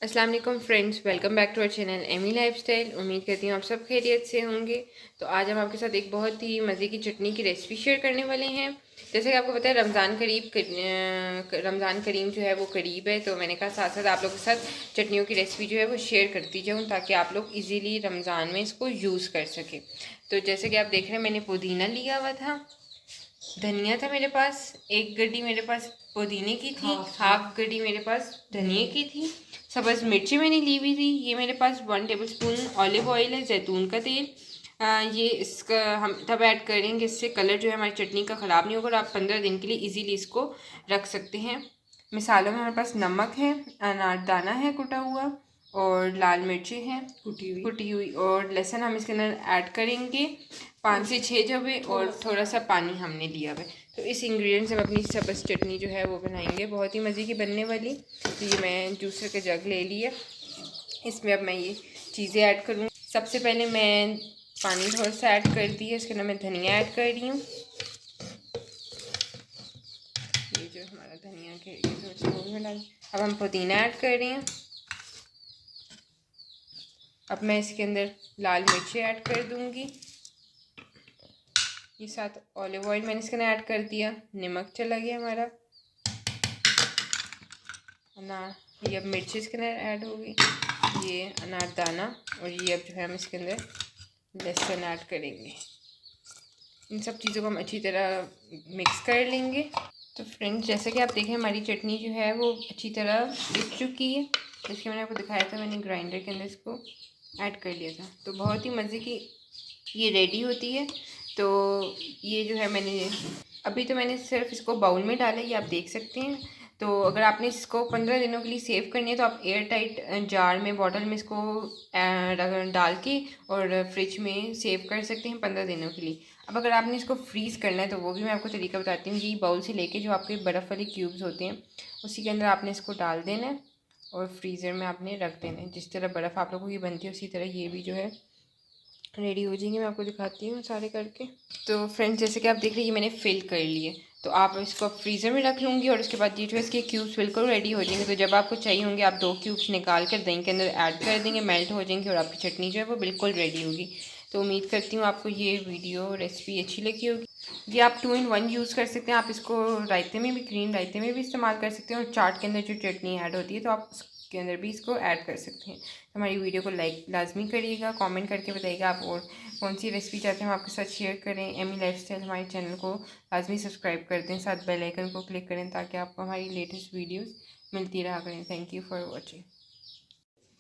अस्सलाम वालेकुम friends, welcome back to our channel Amy lifestyle. उम्मीद करती हूँ आप सब खैरियत से होंगे। तो आज हम आपके साथ एक बहुत ही मज़े की चटनी की रेसिपी शेयर करने वाले हैं। जैसे कि आपको पता है रमज़ान करीम जो है वो करीब है, तो मैंने कहा साथ साथ आप लोगों के साथ चटनियों की रेसिपी जो है वो शेयर करती जाऊँ ताकि आप लोग ईज़िली रमज़ान में इसको यूज़ कर सकें। तो जैसे कि आप देख रहे हैं, मैंने पुदीना लिया हुआ था, धनिया था मेरे पास, एक गड्डी मेरे पास पुदीने की थी, हाफ गड्डी मेरे पास धनिया की थी, सब्ज़ मिर्ची मैंने ली हुई थी। ये मेरे पास 1 टेबलस्पून ऑलिव ऑयल है, जैतून का तेल। ये इसका हम तब ऐड करेंगे, इससे कलर जो है हमारी चटनी का ख़राब नहीं होगा और आप 15 दिन के लिए इजीली इसको रख सकते हैं। मिसालों में हमारे पास नमक है, अनारदाना है कुटा हुआ, और लाल मिर्ची हैं कुटी हुई, और लहसुन हम इसके अंदर ऐड करेंगे 5 से 6 जबे, और थोड़ा सा पानी हमने लिया हुआ है। तो इस इंग्रेडिएंट से हम अपनी सब्ज़ चटनी जो है वो बनाएंगे, बहुत ही मज़े की बनने वाली। तो ये मैं जूसर का जग ले लिया, इसमें अब मैं ये चीज़ें ऐड करूँगी। सबसे पहले मैं पानी थोड़ा सा ऐड कर दिया, इसके अंदर मैं धनिया ऐड कर रही हूँ। ये जो हमारा धनिया के अब हम पुदीना ऐड कर रहे हैं। अब मैं इसके अंदर लाल मिर्ची ऐड कर दूंगी। ये साथ ऑलिव ऑयल मैंने इसके अंदर ऐड कर दिया। नमक चला गया हमारा, अनार ये अब मिर्ची इसके अंदर ऐड होगी, ये अनारदाना, और ये अब जो है हम इसके अंदर लहसुन ऐड करेंगे। इन सब चीज़ों को हम अच्छी तरह मिक्स कर लेंगे। तो फ्रेंड्स, जैसे कि आप देखें हमारी चटनी जो है वो अच्छी तरह दिख चुकी है। इसके मैंने आपको दिखाया था, मैंने ग्राइंडर के अंदर इसको ऐड कर लिया था। तो बहुत ही मज़े की ये रेडी होती है। तो ये जो है मैंने सिर्फ इसको बाउल में डाला है, ये आप देख सकते हैं। तो अगर आपने इसको 15 दिनों के लिए सेव करनी है तो आप एयर टाइट जार में, बॉटल में इसको डाल के और फ्रिज में सेव कर सकते हैं 15 दिनों के लिए। अब अगर आपने इसको फ्रीज़ करना है तो वो भी मैं आपको तरीका बताती हूँ। ये बाउल से लेके जो आपके बर्फ़ वाले क्यूब्स होते हैं उसी के अंदर आपने इसको डाल देना है और फ्रीज़र में आपने रख देना है। जिस तरह बर्फ़ आप लोगों की बनती है उसी तरह ये भी जो है रेडी हो जाएंगे। मैं आपको दिखाती हूँ सारे करके। तो फ्रेंड्स, जैसे कि आप देख रहे हैं ये मैंने फिल कर लिए। तो आप इसको फ्रीज़र में रख लूँगी और उसके बाद ये जो है इसके क्यूब्स बिल्कुल रेडी हो जाएंगे। तो जब आपको चाहिए होंगे आप 2 क्यूब्स निकाल कर दही के अंदर ऐड कर देंगे, मेल्ट हो जाएंगे और आपकी चटनी जो है वो बिल्कुल रेडी होगी। तो उम्मीद करती हूँ आपको ये वीडियो रेसिपी अच्छी लगी होगी। ये आप 2 in 1 यूज़ कर सकते हैं। आप इसको रायते में भी, ग्रीन रायते में भी इस्तेमाल कर सकते हैं, और चाट के अंदर जो चटनी ऐड होती है तो आप उसके अंदर भी इसको ऐड कर सकते हैं। तो हमारी वीडियो को लाइक लाजमी करिएगा, कमेंट करके बताइएगा आप और कौन सी रेसिपी चाहते हैं हम आपके साथ शेयर करें। एमी लाइफस्टाइल हमारे चैनल को लाजमी सब्सक्राइब कर दें, साथ बेल आइकन को क्लिक करें ताकि आपको हमारी लेटेस्ट वीडियोस मिलती रहा करें। Thank you for watching.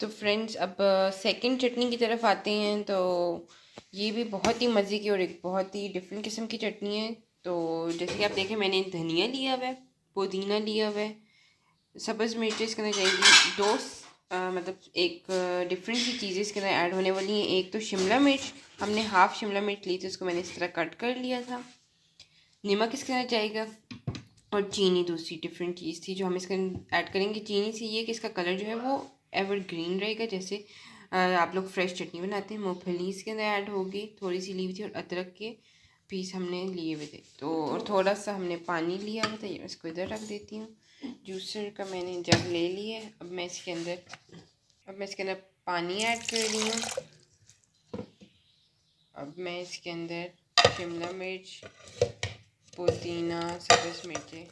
तो फ्रेंड्स, अब सेकंड चटनी की तरफ आते हैं। तो ये भी बहुत ही मज़े की और एक बहुत ही डिफरेंट किस्म की चटनी है। तो जैसे कि आप देखें, मैंने धनिया लिया हुआ है, पुदीना लिया हुआ है, सब्ज़ मिर्ची इसके अंदर जाएगी दो, मतलब एक डिफरेंट सी चीज़ें इसके अंदर ऐड होने वाली हैं। एक तो शिमला मिर्च, हमने हाफ़ शिमला मिर्च ली थी, उसको मैंने इस तरह कट कर लिया था। नमक इसके अंदर जाएगा, और चीनी दूसरी डिफरेंट चीज़ थी जो हम इसके ऐड करेंगे। चीनी से ये कि इसका कलर जो है वो एवरग्रीन रहेगा, जैसे आप लोग फ्रेश चटनी बनाते हैं। मूँगफली इसके अंदर ऐड होगी, थोड़ी सी ली हुई थी, और अदरक के पीस हमने लिए हुए थे। तो और थोड़ा सा हमने पानी लिया हुआ था, ये इसको इधर रख देती हूँ। जूसर का मैंने जग ले लिया है। अब मैं इसके अंदर पानी ऐड कर रही हूँ। अब मैं इसके अंदर शिमला मिर्च, पुदीना, सब्ज़ मिर्ची,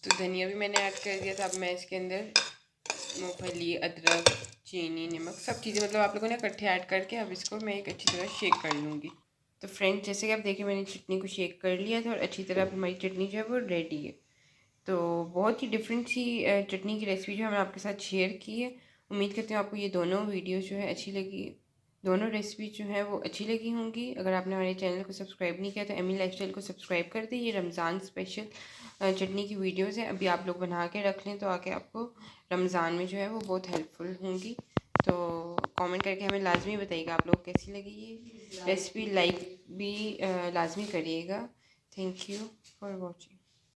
तो धनिया भी मैंने ऐड कर दिया था। अब मैं इसके अंदर मूँगफली, अदरक, चीनी, नमक सब चीज़ें मतलब आप लोगों ने इकट्ठे ऐड करके अब इसको मैं एक अच्छी तरह शेक कर लूँगी। तो फ्रेंड्स, जैसे कि आप देखिए मैंने चटनी को शेक कर लिया था और अच्छी तरह अब हमारी चटनी जो है वो रेडी है। तो बहुत ही डिफरेंट सी चटनी की रेसिपी जो मैंने आपके साथ शेयर की है। उम्मीद करती हूँ आपको ये दोनों वीडियो जो है अच्छी लगी, दोनों रेसिपी जो है वो अच्छी लगी होंगी। अगर आपने हमारे चैनल को सब्सक्राइब नहीं किया तो एमी लाइफस्टाइल को सब्सक्राइब कर दें। ये रमज़ान स्पेशल चटनी की वीडियोस हैं, अभी आप लोग बना के रख लें तो आके आपको रमज़ान में जो है वो बहुत हेल्पफुल होंगी। तो कमेंट करके हमें लाजमी बताइएगा आप लोग कैसी लगी ये रेसिपी। लाइक भी लाजमी करिएगा। Thank you for watching.